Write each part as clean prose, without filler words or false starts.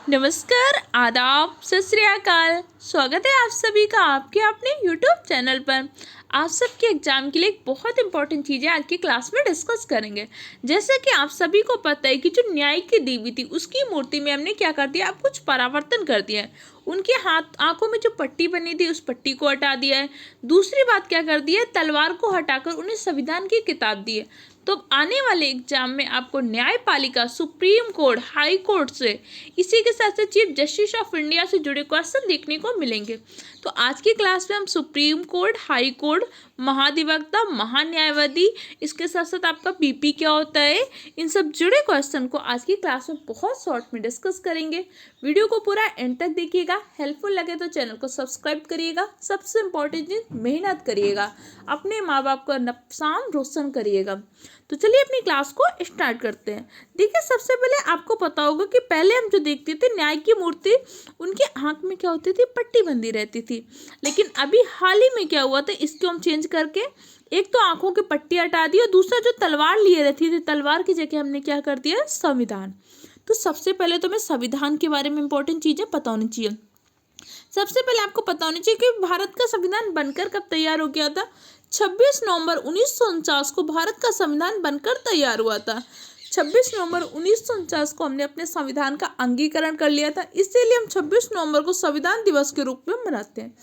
नमस्कार, आदाब, सत श्री अकाल। स्वागत है आप सभी का आपके अपने YouTube चैनल पर। आप सबके एग्जाम के लिए एक बहुत इंपॉर्टेंट चीज़ें आज की क्लास में डिस्कस करेंगे। जैसे कि आप सभी को पता है कि जो न्याय की देवी थी उसकी मूर्ति में हमने क्या कर दिया, अब कुछ परावर्तन कर दिया है। उनके हाथ आंखों में जो पट्टी बनी थी उस पट्टी को हटा दिया है। दूसरी बात क्या कर दी है, तलवार को हटाकर उन्हें संविधान की किताब दी है। तो आने वाले एग्जाम में आपको न्यायपालिका, सुप्रीम कोर्ट, हाई कोर्ट से, इसी के साथ साथ चीफ जस्टिस ऑफ इंडिया से जुड़े क्वेश्चन देखने को मिलेंगे। तो आज की क्लास में हम सुप्रीम कोर्ट, हाई कोर्ट, महाधिवक्ता, महान्यायवादी, इसके साथ साथ आपका बीपी क्या होता है, इन सब जुड़े क्वेश्चन को आज की क्लास में बहुत शॉर्ट में डिस्कस करेंगे। वीडियो को पूरा एंड तक देखिएगा। हेल्पफुल लगे तो चैनल को सब्सक्राइब करिएगा। सबसे इम्पोर्टेंट चीज, मेहनत करिएगा, अपने माँ बाप का नाम रोशन करिएगा। तो चलिए अपनी क्लास को स्टार्ट करते हैं। देखिए, सबसे पहले आपको पता होगा कि पहले हम जो देखते थे न्याय की मूर्ति, उनके आंख में क्या होती थी, पट्टी बंधी रहती थी। लेकिन अभी हाल ही में क्या हुआ था, इसको हम चेंज करके एक तो आंखों की पट्टी हटा दी और दूसरा जो तलवार लिए रहती थी, तलवार की जगह हमने क्या कर दिया, संविधान। तो सबसे पहले तो हमें संविधान के बारे में इंपॉर्टेंट चीजें पता होनी चाहिए। सबसे पहले आपको पता होना चाहिए कि भारत का संविधान बनकर कब तैयार हो गया था। 26 नवंबर 1949 को भारत का संविधान बनकर तैयार हुआ था। 26 नवंबर 1949 को हमने अपने संविधान का अंगीकरण कर लिया था, इसीलिए हम 26 नवंबर को संविधान दिवस के रूप में मनाते हैं।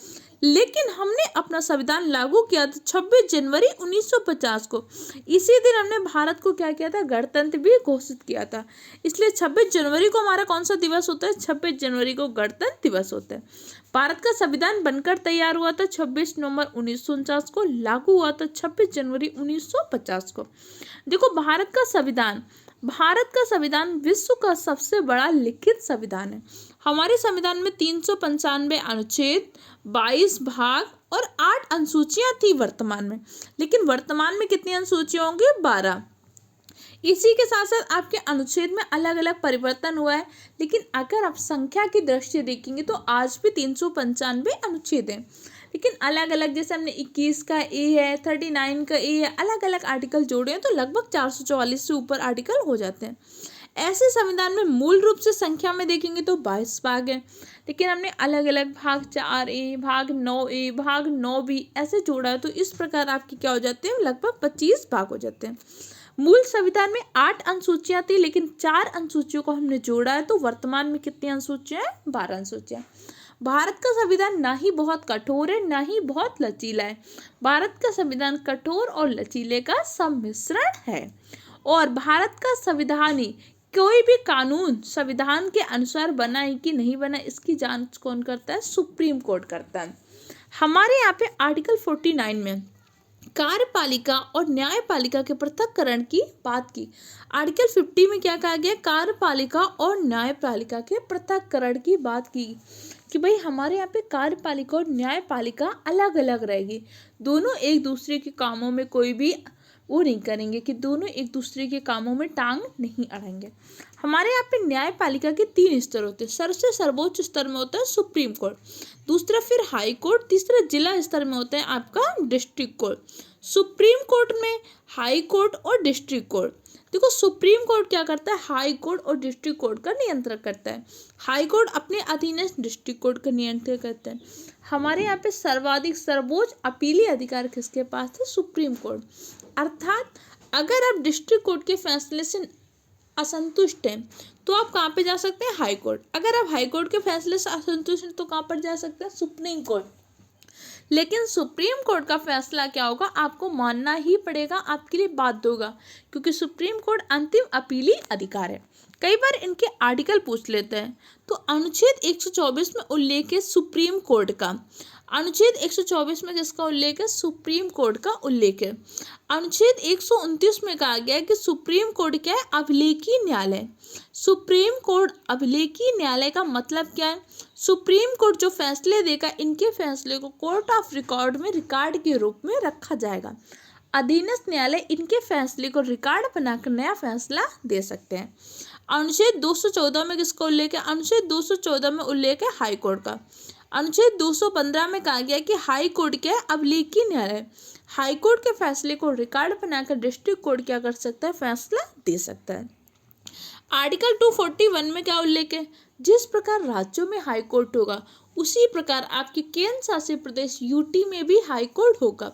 लेकिन हमने अपना संविधान लागू किया था 26 जनवरी 1950 को। इसी दिन हमने भारत को क्या किया था, गणतंत्र भी घोषित किया था। इसलिए 26 जनवरी को हमारा कौन सा दिवस होता है, 26 जनवरी को गणतंत्र दिवस होता है। भारत का संविधान बनकर तैयार हुआ था 26 नवंबर 1949 को, लागू हुआ था 26 जनवरी 1950 को। देखो, भारत का संविधान विश्व का सबसे बड़ा लिखित संविधान है। हमारे संविधान में 395 अनुच्छेद, 22 भाग और 8 अनुसूचियां थी वर्तमान में। लेकिन वर्तमान में कितनी अनुसूचियां होंगी, 12। इसी के साथ साथ आपके अनुच्छेद में अलग अलग परिवर्तन हुआ है। लेकिन अगर आप संख्या की दृष्टि देखेंगे तो आज भी 395 अनुच्छेद हैं। लेकिन अलग अलग, जैसे हमने 21 का ए है, 39 का ए है, अलग अलग आर्टिकल जोड़े हैं तो लगभग 444 से ऊपर आर्टिकल हो जाते हैं। ऐसे संविधान में मूल रूप से संख्या में देखेंगे तो 22 भाग हैं। लेकिन हमने अलग अलग भाग 4A, भाग 9A, भाग 9B ऐसे जोड़ा है, तो इस प्रकार आपके क्या हो जाते हैं, लगभग 25 भाग हो जाते हैं। मूल संविधान में 8 अनुसूचियां थी, लेकिन 4 अनुसूचियों को हमने जोड़ा है, तो वर्तमान में कितनी अनुसूचियां हैं, 12 अनुसूचियां। भारत का संविधान ना ही बहुत कठोर है ना ही बहुत लचीला है। भारत का संविधान कठोर और लचीले का सम्मिश्रण है। और भारत का संविधान ही, कोई भी कानून संविधान के अनुसार बना है कि नहीं बना, इसकी जांच कौन करता है, सुप्रीम कोर्ट करता है। हमारे यहाँ पे आर्टिकल 49 में कार्यपालिका और न्यायपालिका के पृथक्करण की बात की। आर्टिकल 50 में क्या कहा गया, कार्यपालिका और न्यायपालिका के पृथक्करण की बात की कि भाई हमारे यहाँ पे कार्यपालिका और न्यायपालिका अलग अलग रहेगी। दोनों एक दूसरे के कामों में कोई भी वो नहीं करेंगे, कि दोनों एक दूसरे के कामों में टांग नहीं अड़ाएंगे। हमारे यहाँ पे न्यायपालिका के 3 स्तर होते हैं। सबसे सर्वोच्च स्तर में होता है सुप्रीम कोर्ट, दूसरा फिर हाई कोर्ट, तीसरा जिला स्तर में होता है आपका डिस्ट्रिक्ट कोर्ट। सुप्रीम कोर्ट में हाई कोर्ट और डिस्ट्रिक्ट कोर्ट। देखो, सुप्रीम कोर्ट क्या करता है, हाई कोर्ट और डिस्ट्रिक्ट कोर्ट का नियंत्रण करता है। हाई कोर्ट अपने अधीनस्थ डिस्ट्रिक्ट कोर्ट का नियंत्रण करता है। हमारे यहाँ पे सर्वाधिक सर्वोच्च अपीली अधिकार किसके पास है, सुप्रीम कोर्ट। अर्थात अगर आप डिस्ट्रिक्ट कोर्ट के फैसले से असंतुष्ट हैं तो आप कहाँ पे जा सकते हैं, हाई कोर्ट। अगर आप हाई कोर्ट के फैसले से असंतुष्ट हैं तो कहाँ पर जा सकते हैं, सुप्रीम कोर्ट। लेकिन सुप्रीम कोर्ट का फैसला क्या होगा, आपको मानना ही पड़ेगा, आपके लिए बाध्य होगा, क्योंकि सुप्रीम कोर्ट अंतिम अपीली अधिकार है। कई बार इनके आर्टिकल पूछ लेते हैं। तो अनुच्छेद 124 में उल्लेख है सुप्रीम कोर्ट का। अनुच्छेद 124 में किसका उल्लेख है, सुप्रीम कोर्ट का उल्लेख है। अनुच्छेद 129 में कहा गया है कि सुप्रीम कोर्ट क्या है, अभिलेखीय न्यायालय। सुप्रीम कोर्ट अभिलेखीय न्यायालय का मतलब क्या है, सुप्रीम कोर्ट जो फैसले देगा, इनके फैसले को कोर्ट ऑफ रिकॉर्ड में रिकॉर्ड के रूप में रखा जाएगा। अधीनस्थ न्यायालय इनके फैसले को रिकॉर्ड बनाकर नया फैसला दे सकते हैं। अनुच्छेद 214 में किसका उल्लेख है, अनुच्छेद 214 में उल्लेख है हाई कोर्ट का। अनुच्छेद 215 में कहा गया कि हाई कोर्ट क्या है, अभिलेखीय न्यायालय। हाई कोर्ट के फैसले को रिकॉर्ड बनाकर डिस्ट्रिक्ट कोर्ट क्या कर सकता है, फैसला दे सकता है। आर्टिकल 241 में क्या उल्लेख है? जिस प्रकार राज्यों में हाई कोर्ट होगा उसी प्रकार आपके केंद्र शासित प्रदेश यूटी में भी हाई कोर्ट होगा।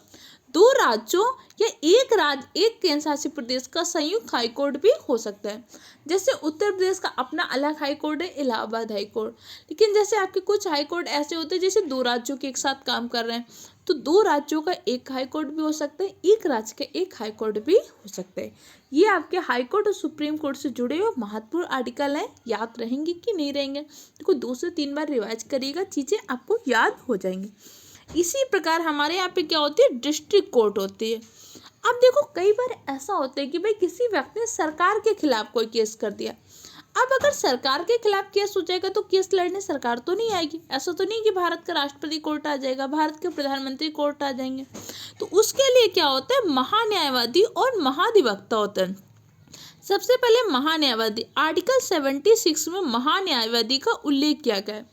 दो राज्यों या एक केंद्र शासित प्रदेश का संयुक्त हाई कोर्ट भी हो सकता है। जैसे उत्तर प्रदेश का अपना अलग हाई कोर्ट है, इलाहाबाद हाई कोर्ट। लेकिन जैसे आपके कुछ हाई कोर्ट ऐसे होते हैं जैसे दो राज्यों के एक साथ काम कर रहे हैं, तो दो राज्यों का एक हाई कोर्ट भी हो सकता है, एक राज्य का एक हाई कोर्ट भी हो सकता है। ये आपके हाई कोर्ट और सुप्रीम कोर्ट से जुड़े हुए महत्वपूर्ण आर्टिकल हैं। याद रहेंगे कि नहीं रहेंगे? देखो 2 से 3 बार रिवाइज करिएगा, चीज़ें आपको याद हो जाएंगी। इसी प्रकार हमारे यहाँ पे क्या होती है? डिस्ट्रिक्ट कोर्ट होती है। अब देखो कई बार ऐसा होता है कि भाई किसी व्यक्ति ने सरकार के खिलाफ कोई केस कर दिया। अब अगर सरकार के खिलाफ केस हो जाएगा तो केस लड़ने सरकार तो नहीं आएगी। ऐसा तो नहीं कि भारत का राष्ट्रपति कोर्ट आ जाएगा, भारत के प्रधानमंत्री कोर्ट आ जाएंगे। तो उसके लिए क्या होता है? महान्यायवादी और महाधिवक्ता होते हैं। सबसे पहले महान्यायवादी, आर्टिकल 76 में महान्यायवादी का उल्लेख किया गया है।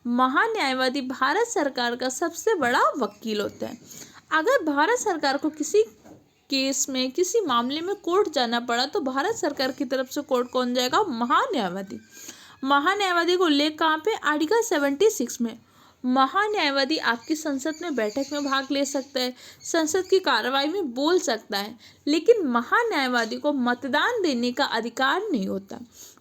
महान्यायवादी भारत सरकार का सबसे बड़ा वकील होता है। अगर भारत सरकार को किसी केस में, किसी मामले में कोर्ट जाना पड़ा तो भारत सरकार की तरफ से कोर्ट कौन जाएगा? महान्यायवादी। महान्यायवादी का उल्लेख कहाँ पे? आर्टिकल 76 में। महान्यायवादी आपकी संसद में बैठक में भाग ले सकता है, संसद की कार्रवाई में बोल सकता है, लेकिन महान्यायवादी को मतदान देने का अधिकार नहीं होता।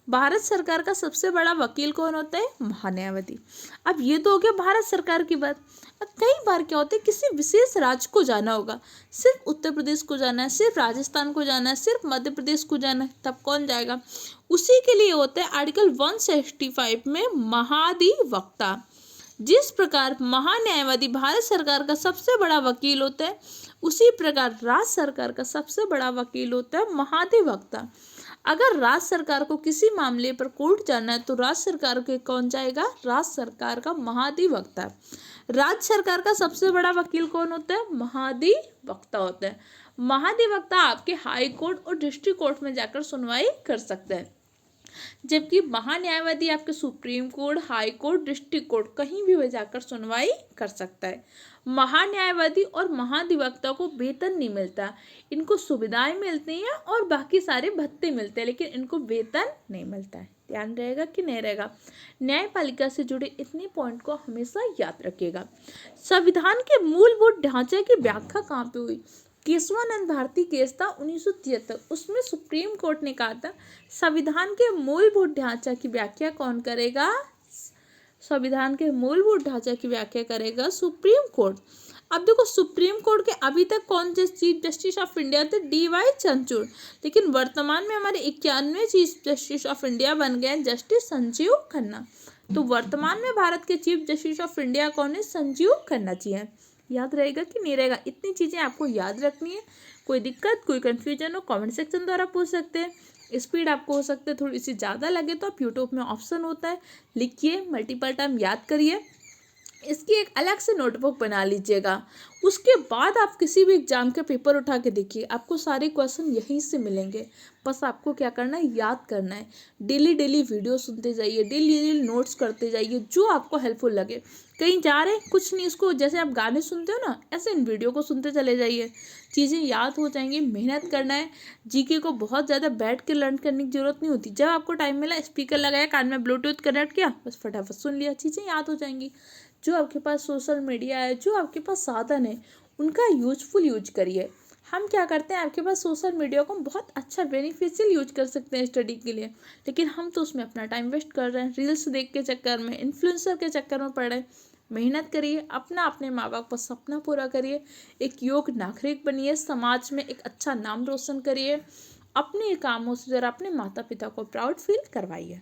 भारत सरकार का सबसे बड़ा वकील कौन होता है? महान्यायवादी। अब ये तो हो गया भारत सरकार की बात। अब कई बार क्या होता है किसी विशेष राज्य को जाना होगा, सिर्फ उत्तर प्रदेश को जाना है, सिर्फ राजस्थान को जाना है, सिर्फ मध्य प्रदेश को जाना है, तब कौन जाएगा? उसी के लिए होता है आर्टिकल 165 में महाधिवक्ता। जिस प्रकार महान्यायवादी भारत सरकार का सबसे बड़ा वकील होता है, उसी प्रकार राज्य सरकार का सबसे बड़ा वकील होता है महाधिवक्ता। अगर राज्य सरकार को किसी मामले पर कोर्ट जाना है तो राज्य सरकार के कौन जाएगा? राज्य सरकार का महाधिवक्ता। राज्य सरकार का सबसे बड़ा वकील कौन होता है? महाधिवक्ता होता है। महाधिवक्ता आपके हाई कोर्ट और डिस्ट्रिक्ट कोर्ट में जाकर सुनवाई कर सकते हैं, जबकि महान्यायवादी आपके supreme court, high court, district court कहीं भी जाकर सुनवाई कर सकता है। महान्यायवादी और महाधिवक्ता को वेतन नहीं मिलता, इनको सुविधाएं मिलती हैं और बाकी सारे भत्ते मिलते हैं, लेकिन इनको वेतन नहीं मिलता है। ध्यान रहेगा कि नहीं रहेगा? न्यायपालिका से जुड़े इतने पॉइंट को हमेशा याद रखिएगा। संविधान के मूलभूत ढांचे की व्याख्या कहाँ पे हुई? केशवानंद भारती केस था 1973, उसमें सुप्रीम कोर्ट ने कहा था संविधान के मूलभूत ढांचा की व्याख्या कौन करेगा? संविधान के मूलभूत ढांचा की व्याख्या करेगा सुप्रीम कोर्ट। अब देखो सुप्रीम कोर्ट के अभी तक कौन से चीफ जस्टिस ऑफ इंडिया थे? DY चंद्रचूड़। लेकिन वर्तमान में हमारे 91वें चीफ जस्टिस ऑफ इंडिया बन गए जस्टिस संजीव खन्ना। तो वर्तमान में भारत के चीफ जस्टिस ऑफ इंडिया कौन है? संजीव खन्ना जी हैं। याद रहेगा कि नहीं रहेगा? इतनी चीज़ें आपको याद रखनी है। कोई दिक्कत, कोई कन्फ्यूजन हो कमेंट सेक्शन द्वारा पूछ सकते हैं। स्पीड आपको हो सकता है थोड़ी सी ज़्यादा लगे तो आप यूट्यूब में ऑप्शन होता है, लिखिए, मल्टीपल टाइम याद करिए, इसकी एक अलग से नोटबुक बना लीजिएगा। उसके बाद आप किसी भी एग्जाम के पेपर उठा के देखिए, आपको सारे क्वेश्चन यहीं से मिलेंगे। बस आपको क्या करना है? याद करना है। डेली वीडियो सुनते जाइए, डेली नोट्स करते जाइए, जो आपको हेल्पफुल लगे। कहीं जा रहे हैं कुछ नहीं, इसको जैसे आप गाने सुनते हो ना, ऐसे इन वीडियो को सुनते चले जाइए, चीज़ें याद हो जाएंगी। मेहनत करना है। जीके को बहुत ज़्यादा बैठ के लर्न करने की जरूरत नहीं होती। जब आपको टाइम मिला, स्पीकर लगाया, कान में ब्लूटूथ कनेक्ट किया, बस फटाफट सुन लिया, चीज़ें याद हो जाएंगी। जो आपके पास सोशल मीडिया है, जो आपके पास साधन है, उनका यूजफुल यूज करिए। हम क्या करते हैं, आपके पास सोशल मीडिया को बहुत अच्छा बेनिफिशियल यूज कर सकते हैं स्टडी के लिए, लेकिन हम तो उसमें अपना टाइम वेस्ट कर रहे हैं, रील्स देख के चक्कर में, इन्फ्लुएंसर के चक्कर में पड़ रहे हैं। मेहनत करिए, अपने माँ बाप का सपना पूरा करिए, एक योग्य नागरिक बनिए, समाज में एक अच्छा नाम रोशन करिए, अपने कामों से जरा अपने माता पिता को प्राउड फील करवाइए।